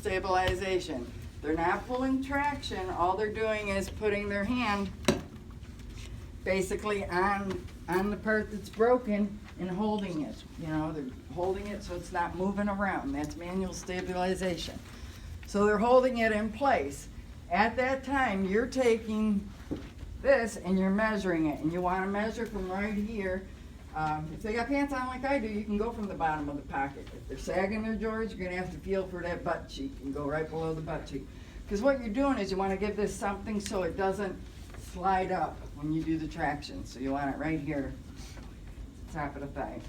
stabilization. They're not pulling traction. All they're doing is putting their hand basically on the part that's broken and holding it. You know, they're holding it so it's not moving around. That's manual stabilization. So they're holding it in place. At that time, you're taking this and you're measuring it, and you want to measure from right here. If they got pants on like I do, you can go from the bottom of the pocket. If they're sagging their drawers, you're going to have to feel for that butt cheek and go right below the butt cheek. Because what you're doing is you want to give this something so it doesn't slide up when you do the traction. So you want it right here, top of the thigh.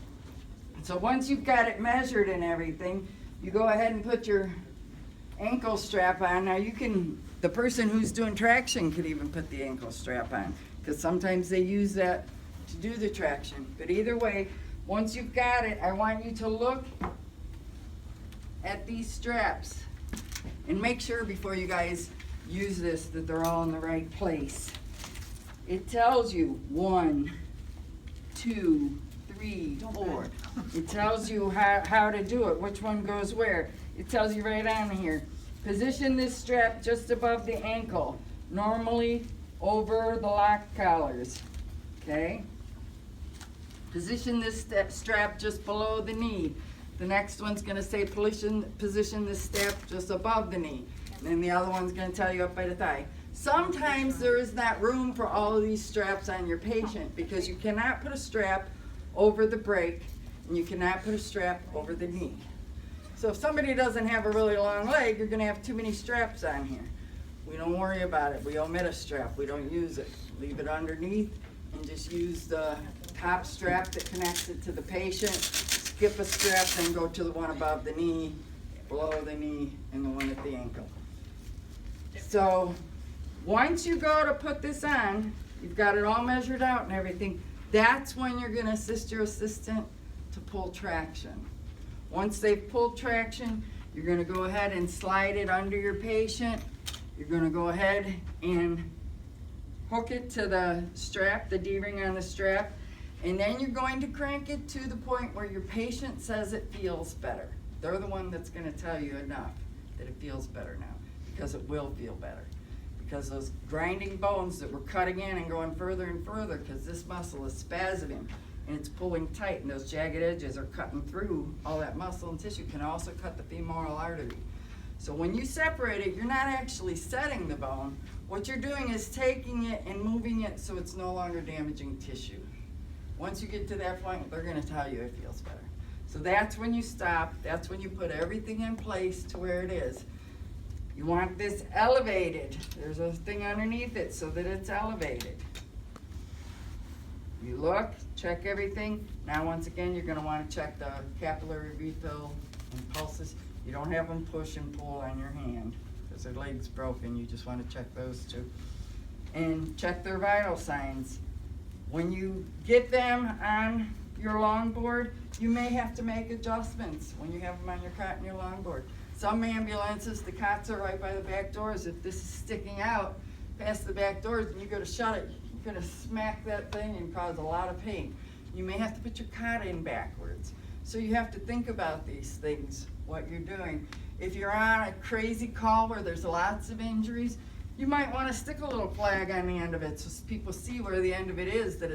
So once you've got it measured and everything, you go ahead and put your ankle strap on. Now you can, the person who's doing traction could even put the ankle strap on, because sometimes they use that to do the traction. But either way, once you've got it, I want you to look at these straps and make sure before you guys use this that they're all in the right place. It tells you 1, 2, 3, 4. It tells you how to do it, which one goes where. It tells you right on here. Position this strap just above the ankle, normally over the lock collars, okay? Position this strap just below the knee. The next one's gonna say position this strap just above the knee. And then the other one's gonna tell you up by the thigh. Sometimes there is not room for all of these straps on your patient, because you cannot put a strap over the brake and you cannot put a strap over the knee. So if somebody doesn't have a really long leg, you're gonna have too many straps on here. We don't worry about it. We omit a strap. We don't use it. Leave it underneath and just use the top strap that connects it to the patient. Skip a strap, then go to the one above the knee, below the knee, and the one at the ankle. So once you go to put this on, you've got it all measured out and everything, that's when you're gonna assist your assistant to pull traction. Once they've pulled traction, you're gonna go ahead and slide it under your patient. You're gonna go ahead and hook it to the strap, the D-ring on the strap, and then you're going to crank it to the point where your patient says it feels better. They're the one that's gonna tell you enough that it feels better now, because it will feel better. Because those grinding bones that we're cutting in and going further and further, because this muscle is spasming and it's pulling tight, and those jagged edges are cutting through all that muscle and tissue, can also cut the femoral artery. So when you separate it, you're not actually setting the bone. What you're doing is taking it and moving it so it's no longer damaging tissue. Once you get to that point, they're gonna tell you it feels better. So that's when you stop. That's when you put everything in place to where it is. You want this elevated. There's a thing underneath it so that it's elevated. You look, check everything. Now once again, you're gonna wanna check the capillary refill and pulses. You don't have them push and pull on your hand because their leg's broken. You just wanna check those two. And check their vital signs. When you get them on your longboard, you may have to make adjustments when you have them on your cot and your longboard. Some ambulances, the cots are right by the back doors. If this is sticking out past the back doors and you go to shut it, you're gonna smack that thing and cause a lot of pain. You may have to put your cot in backwards. So you have to think about these things, what you're doing. If you're on a crazy call where there's lots of injuries, you might wanna stick a little flag on the end of it so people see where the end of it is, that it's